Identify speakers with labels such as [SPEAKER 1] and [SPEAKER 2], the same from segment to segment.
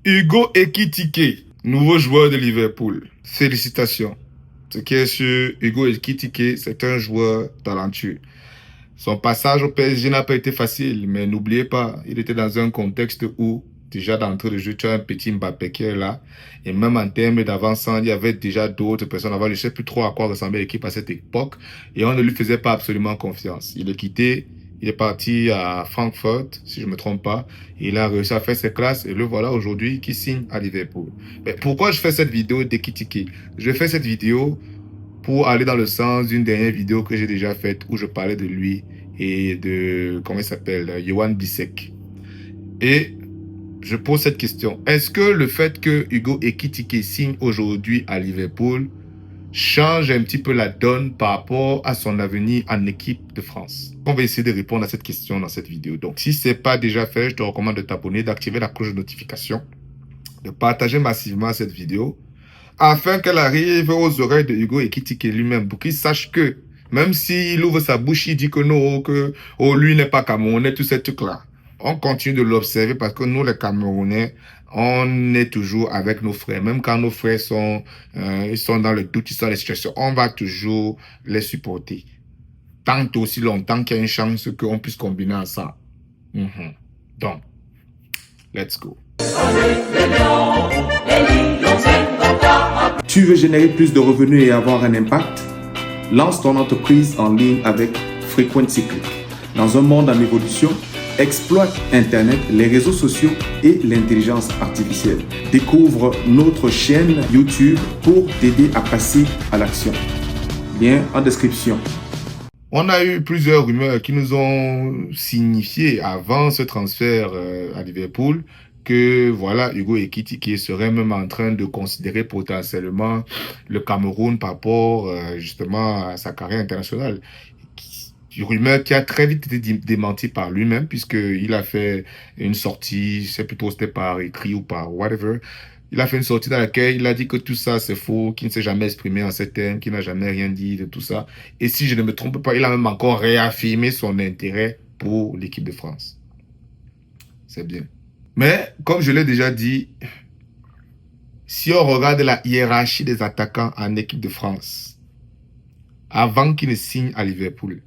[SPEAKER 1] Hugo Ekitike, nouveau joueur de Liverpool. Félicitations. Ce qui est sûr, Hugo Ekitike, c'est un joueur talentueux. Son passage au PSG n'a pas été facile, mais n'oubliez pas, il était dans un contexte où, déjà d'entrée de jeu, tu as un petit Mbappé qui est là. Et même en termes d'avancement, il y avait déjà d'autres personnes avant. Je ne sais plus trop à quoi ressemblait l'équipe à cette époque. Et on ne lui faisait pas absolument confiance. Il est quitté, il est parti à Francfort, si je ne me trompe pas. Il a réussi à faire ses classes et le voilà aujourd'hui qui signe à Liverpool. Mais pourquoi je fais cette vidéo d'Ekitike? Je fais cette vidéo pour aller dans le sens d'une dernière vidéo que j'ai déjà faite où je parlais de lui et de, comment il s'appelle, Yohan Bissek. Et je pose cette question. Est-ce que le fait que Hugo Ekitike signe aujourd'hui à Liverpool change un petit peu la donne par rapport à son avenir en équipe de France? On va essayer de répondre à cette question dans cette vidéo. Donc, si ce n'est pas déjà fait, je te recommande de t'abonner, d'activer la cloche de notification, de partager massivement cette vidéo afin qu'elle arrive aux oreilles de Hugo Ekitike lui-même, pour qu'il sache que, même s'il ouvre sa bouche, il dit que non, que oh, lui n'est pas Camerounais, tous ces trucs-là. On continue de l'observer parce que nous, les Camerounais, on est toujours avec nos frères. Même quand nos frères sont, ils sont dans le doute, ils sont dans les situations, on va toujours les supporter. Tant aussi longtemps qu'il y a une chance qu'on puisse combiner à ça. Donc, let's go.
[SPEAKER 2] Tu veux générer plus de revenus et avoir un impact? Lance ton entreprise en ligne avec Frequency Click. Dans un monde en évolution, exploite Internet, les réseaux sociaux et l'intelligence artificielle. Découvre notre chaîne YouTube pour t'aider à passer à l'action. Lien en description.
[SPEAKER 1] On a eu plusieurs rumeurs qui nous ont signifié avant ce transfert à Liverpool que voilà, Hugo Ekitike serait même en train de considérer potentiellement le Cameroun par rapport justement à sa carrière internationale. Une rumeur qui a très vite été démentie par lui-même puisqu'il a fait une sortie, je ne sais plus trop si c'était par écrit ou par whatever. Il a fait une sortie dans laquelle il a dit que tout ça c'est faux, qu'il ne s'est jamais exprimé en ces termes, qu'il n'a jamais rien dit de tout ça. Et si je ne me trompe pas, il a même encore réaffirmé son intérêt pour l'équipe de France. C'est bien. Mais comme je l'ai déjà dit, si on regarde la hiérarchie des attaquants en équipe de France, avant qu'il ne signe à Liverpool,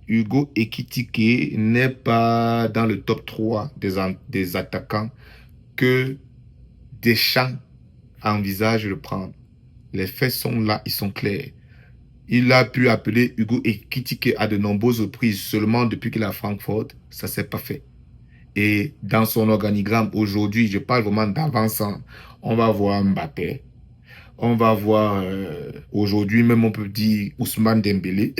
[SPEAKER 1] Hugo Ekitike n'est pas dans le top 3 des attaquants que Deschamps envisage de prendre. Les faits sont là, ils sont clairs. Il a pu appeler Hugo Ekitike à de nombreuses reprises seulement depuis qu'il est à Francfort. Ça ne s'est pas fait. Et dans son organigramme, aujourd'hui, je parle vraiment d'avançant. On va voir Mbappé. On va voir, aujourd'hui même, on peut dire Ousmane Dembélé.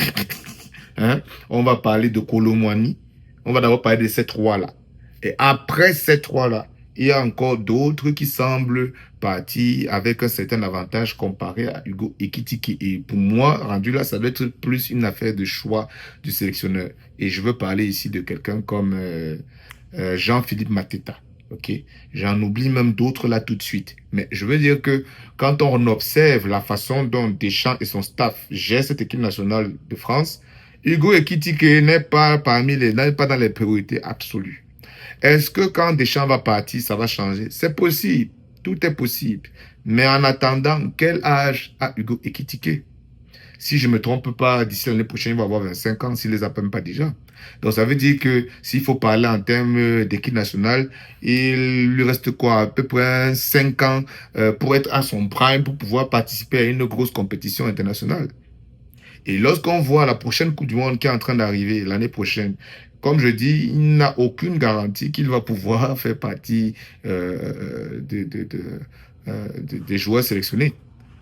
[SPEAKER 1] Hein? On va parler de Kolo Muani. On va d'abord parler de ces trois-là. Et après ces trois-là, il y a encore d'autres qui semblent partir avec un certain avantage comparé à Hugo Ekitike. Et pour moi, rendu là, ça doit être plus une affaire de choix du sélectionneur. Et je veux parler ici de quelqu'un comme Jean-Philippe Mateta. Ok, j'en oublie même d'autres là tout de suite. Mais je veux dire que quand on observe la façon dont Deschamps et son staff gèrent cette équipe nationale de France, Hugo Ekitike n'est pas n'est pas dans les priorités absolues. Est-ce que quand Deschamps va partir, ça va changer? C'est possible. Tout est possible. Mais en attendant, quel âge a Hugo Ekitike? Si je ne me trompe pas, d'ici l'année prochaine, il va avoir 25 ans, s'il ne les a même pas déjà. Donc, ça veut dire que s'il faut parler en termes d'équipe nationale, il lui reste quoi? À peu près 5 ans pour être à son prime, pour pouvoir participer à une grosse compétition internationale. Et lorsqu'on voit la prochaine Coupe du Monde qui est en train d'arriver l'année prochaine, comme je dis, il n'a aucune garantie qu'il va pouvoir faire partie des joueurs sélectionnés.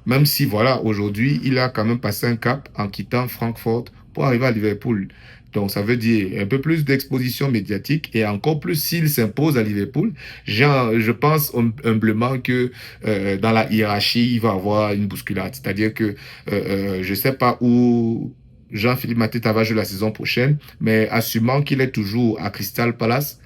[SPEAKER 1] Même si, voilà, aujourd'hui, il a quand même passé un cap en quittant Francfort pour arriver à Liverpool. Donc, ça veut dire un peu plus d'exposition médiatique et encore plus s'il s'impose à Liverpool. Je pense humblement que dans la hiérarchie, il va avoir une bousculade. C'est-à-dire que je ne sais pas où Jean-Philippe Mateta va jouer la saison prochaine, mais assumant qu'il est toujours à Crystal Palace,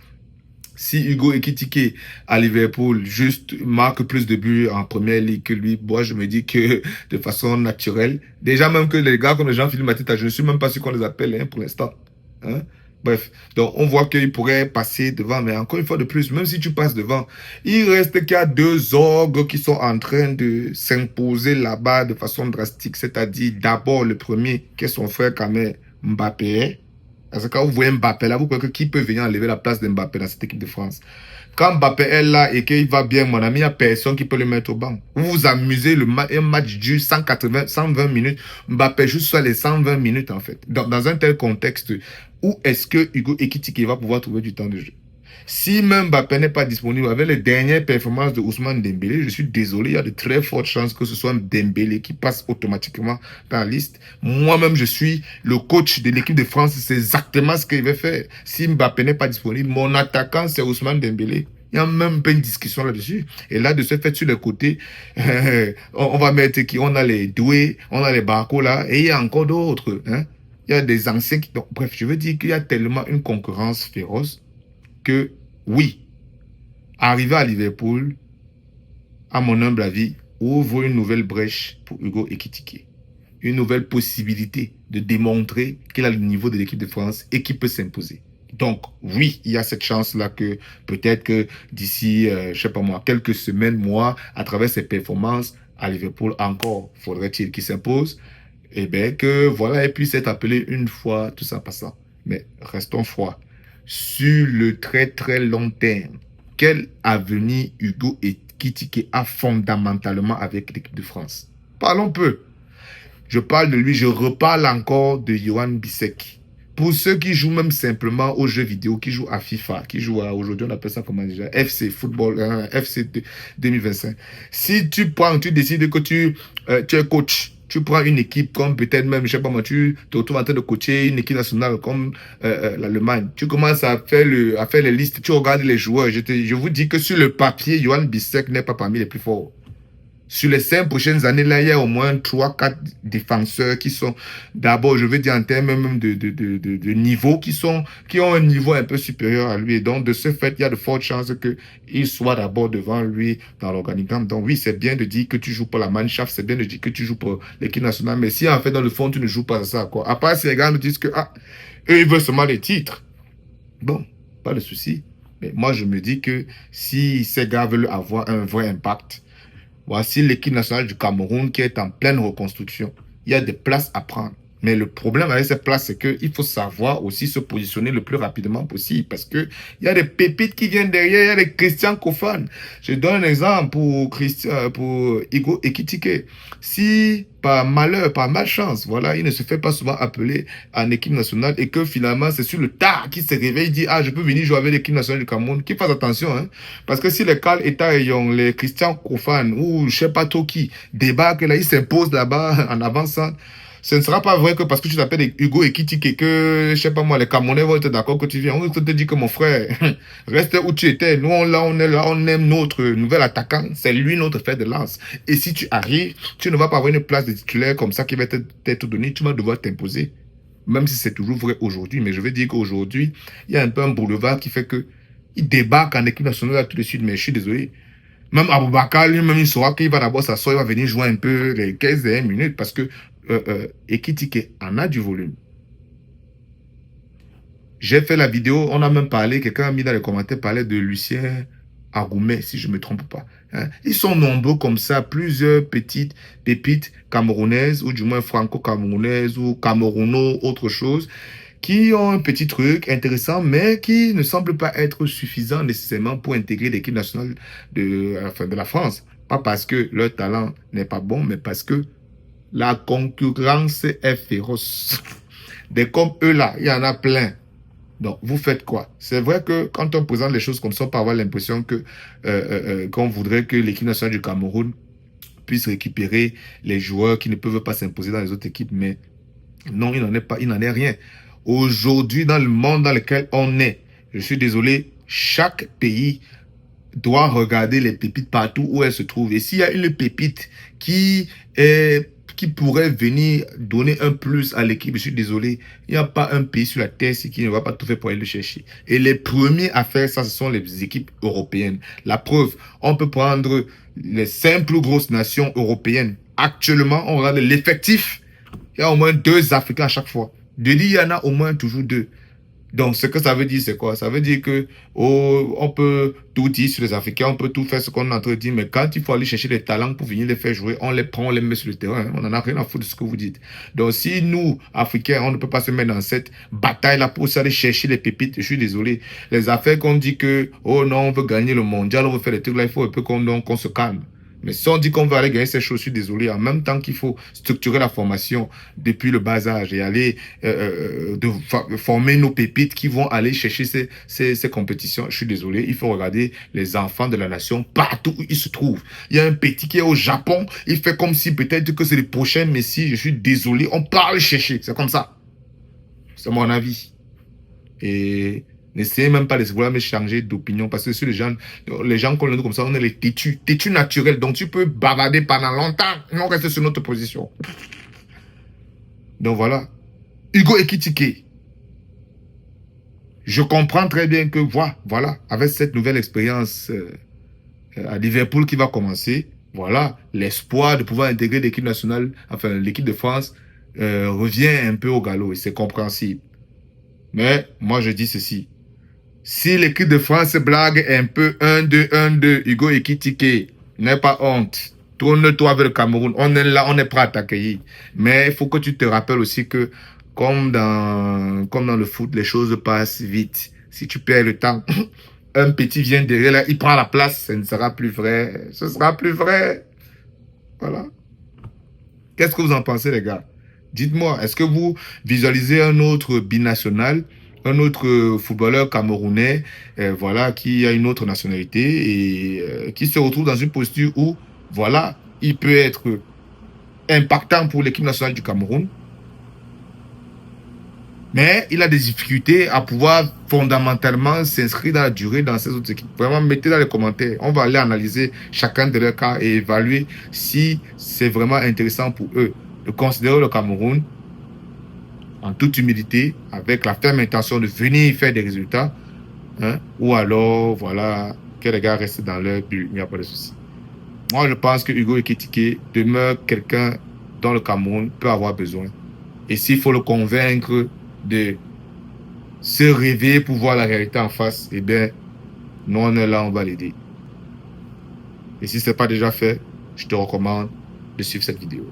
[SPEAKER 1] si Hugo Ekitike à Liverpool juste marque plus de buts en première ligue que lui, moi je me dis que de façon naturelle, déjà même que les gars comme Jean-Philippe Mateta, je ne suis même pas sûr qu'on les appelle pour l'instant. Hein? Bref, donc on voit qu'il pourrait passer devant, mais encore une fois de plus, même si tu passes devant, il reste qu'il y a deux orgues qui sont en train de s'imposer là-bas de façon drastique. C'est-à-dire d'abord le premier, qui est son frère Kamer Mbappé. Parce que quand vous voyez Mbappé là, vous croyez que qui peut venir enlever la place d'Mbappé dans cette équipe de France? Quand Mbappé est là et qu'il va bien, mon ami, il n'y a personne qui peut le mettre au banc. Vous vous amusez, un match dure 180, 120 minutes. Mbappé joue sur les 120 minutes, en fait. Dans un tel contexte, où est-ce que Hugo Ekitike va pouvoir trouver du temps de jeu? Si même Mbappé n'est pas disponible avec les dernières performances de Ousmane Dembélé, je suis désolé, il y a de très fortes chances que ce soit Dembélé qui passe automatiquement dans la liste. Moi-même, je suis le coach de l'équipe de France, c'est exactement ce qu'il va faire. Si Mbappé n'est pas disponible, mon attaquant, c'est Ousmane Dembélé. Il y a même pas une discussion là-dessus. Et là, de ce fait, sur les côtés, on va mettre qui? On a les Doué, on a les Barco là, et il y a encore d'autres. Hein? Il y a des anciens qui... Donc, bref, je veux dire qu'il y a tellement une concurrence féroce que, oui, arriver à Liverpool, à mon humble avis, ouvre une nouvelle brèche pour Hugo Ekitike. Une nouvelle possibilité de démontrer qu'il a le niveau de l'équipe de France et qu'il peut s'imposer. Donc, oui, il y a cette chance-là que peut-être que d'ici, je sais pas moi, quelques semaines, mois, à travers ses performances à Liverpool, encore faudrait-il qu'il s'impose, et bien que voilà, il puisse être appelé une fois, tout ça passant. Mais restons froids. Sur le très très long terme, quel avenir Hugo Ekitike a fondamentalement avec l'équipe de France? Parlons peu. Je parle de lui, je reparle encore de Yohan Bissek. Pour ceux qui jouent même simplement aux jeux vidéo, qui jouent à FIFA, qui jouent à, aujourd'hui on appelle ça comment déjà, FC, football, FC 2025. Si tu prends, tu décides que tu es coach, tu prends une équipe comme peut-être même, je sais pas moi, tu te retrouves en train de coacher une équipe nationale comme l'Allemagne. Tu commences à faire les listes, tu regardes les joueurs. Je vous dis que sur le papier, Yohan Bissek n'est pas parmi les plus forts. Sur les 5 prochaines années, là, il y a au moins 3-4 défenseurs qui sont, d'abord, je veux dire en termes même de niveau, qui ont un niveau un peu supérieur à lui. Et donc, de ce fait, il y a de fortes chances qu'il soit d'abord devant lui dans l'organigramme. Donc, oui, c'est bien de dire que tu joues pour la Mannschaft, c'est bien de dire que tu joues pour l'équipe nationale. Mais si, en fait, dans le fond, tu ne joues pas à ça, quoi. À part si les gars nous disent que, eux, ils veulent seulement les titres. Bon, pas de souci. Mais moi, je me dis que si ces gars veulent avoir un vrai impact, voici l'équipe nationale du Cameroun qui est en pleine reconstruction. Il y a des places à prendre. Mais le problème avec ces places, c'est qu'il faut savoir aussi se positionner le plus rapidement possible parce qu'il y a des pépites qui viennent derrière. Il y a des Christian Kofan. Je donne un exemple pour Hugo Ekitike. Si par malheur, par malchance, voilà, il ne se fait pas souvent appeler en équipe nationale et que finalement, c'est sur le tard qu'il se réveille, il dit, je peux venir jouer avec l'équipe nationale du Cameroun. Qu'il fasse attention, hein. Parce que si les Carl Etaillon, les Christian Kofan ou je sais pas trop qui débarquent là, ils s'imposent là-bas en avançant. Ce ne sera pas vrai que parce que tu t'appelles Hugo Ekitike et que, je sais pas moi, les Camerounais vont être d'accord que tu viens. On te dit que mon frère, reste où tu étais. Nous, on est là, on aime notre nouvel attaquant. C'est lui notre fer de lance. Et si tu arrives, tu ne vas pas avoir une place de titulaire comme ça qui va t'être donnée. Tu vas devoir t'imposer. Même si c'est toujours vrai aujourd'hui. Mais je veux dire qu'aujourd'hui, il y a un peu un boulevard qui fait que il débarque en équipe nationale tout de suite. Mais je suis désolé. Même Aboubakar, lui-même, il saura qu'il va d'abord s'asseoir, il va venir jouer un peu les 15 dernières minutes parce que Ekitike en a du volume. J'ai fait la vidéo, on a même parlé, quelqu'un a mis dans les commentaires, parlait de Lucien Agoumé, si je ne me trompe pas. Hein. Ils sont nombreux comme ça, plusieurs petites pépites camerounaises, ou du moins franco-camerounaises, ou camerouno, autre chose, qui ont un petit truc intéressant, mais qui ne semble pas être suffisant nécessairement pour intégrer l'équipe nationale de la France. Pas parce que leur talent n'est pas bon, mais parce que la concurrence est féroce. Des comme eux là, il y en a plein. Donc, vous faites quoi? C'est vrai que quand on présente les choses comme ça, on peut avoir l'impression que qu'on voudrait que l'équipe nationale du Cameroun puisse récupérer les joueurs qui ne peuvent pas s'imposer dans les autres équipes. Mais non, il n'en est pas, il n'en est rien. Aujourd'hui, dans le monde dans lequel on est, je suis désolé, chaque pays doit regarder les pépites partout où elles se trouvent. Et s'il y a une pépite qui pourrait venir donner un plus à l'équipe, je suis désolé, il n'y a pas un pays sur la terre qui ne va pas tout faire pour aller le chercher. Et les premiers à faire ça, ce sont les équipes européennes. La preuve, on peut prendre les 5 plus grosses nations européennes. Actuellement, on regarde l'effectif. Il y a au moins 2 Africains à chaque fois. De dire, il y en a au moins toujours 2. Donc, ce que ça veut dire, c'est quoi? Ça veut dire que oh, on peut tout dire sur les Africains, on peut tout faire ce qu'on est en train de dire, mais quand il faut aller chercher des talents pour venir les faire jouer, on les prend, on les met sur le terrain. On n'en a rien à foutre de ce que vous dites. Donc, si nous, Africains, on ne peut pas se mettre dans cette bataille-là pour aller chercher les pépites, je suis désolé. Les affaires qu'on dit que, oh non, on veut gagner le mondial, on veut faire des trucs là, il faut un peu qu'on se calme. Mais si on dit qu'on veut aller gagner ces choses, je suis désolé, en même temps qu'il faut structurer la formation depuis le bas âge et aller former nos pépites qui vont aller chercher ces compétitions, je suis désolé, il faut regarder les enfants de la nation partout où ils se trouvent. Il y a un petit qui est au Japon, il fait comme si peut-être que c'est le prochain Messi, je suis désolé, on parle chercher, c'est comme ça. C'est mon avis. Et n'essayez même pas de vouloir me changer d'opinion parce que sur les gens qu'on le dit comme ça, on est les têtus naturels. Donc tu peux bavarder pendant longtemps, on reste sur notre position. Donc voilà. Hugo Ekitike. Je comprends très bien que voilà, avec cette nouvelle expérience à Liverpool qui va commencer, voilà, l'espoir de pouvoir intégrer l'équipe nationale, enfin l'équipe de France, revient un peu au galop et c'est compréhensible. Mais moi je dis ceci. Si l'équipe de France blague un peu 1-2, 1-2, Hugo Ekitike, n'aie pas honte. Tourne-toi vers le Cameroun. On est là, on est prêt à t'accueillir. Mais il faut que tu te rappelles aussi que, comme dans le foot, les choses passent vite. Si tu perds le temps, un petit vient derrière là, il prend la place, ce ne sera plus vrai. Ce sera plus vrai. Voilà. Qu'est-ce que vous en pensez, les gars? Dites-moi, est-ce que vous visualisez un autre binational, un autre footballeur camerounais, voilà, qui a une autre nationalité et qui se retrouve dans une posture où, voilà, il peut être impactant pour l'équipe nationale du Cameroun, mais il a des difficultés à pouvoir fondamentalement s'inscrire dans la durée dans ces autres équipes. Vraiment, mettez dans les commentaires. On va aller analyser chacun de leurs cas et évaluer si c'est vraiment intéressant pour eux de considérer le Cameroun en toute humilité, avec la ferme intention de venir faire des résultats, hein, ou alors, voilà, que les gars restent dans leur but, il n'y a pas de souci. Moi, je pense que Hugo Ekitike demeure quelqu'un dont le Cameroun peut avoir besoin. Et s'il faut le convaincre de se réveiller pour voir la réalité en face, eh bien, nous, on est là, on va l'aider. Et si ce n'est pas déjà fait, je te recommande de suivre cette vidéo.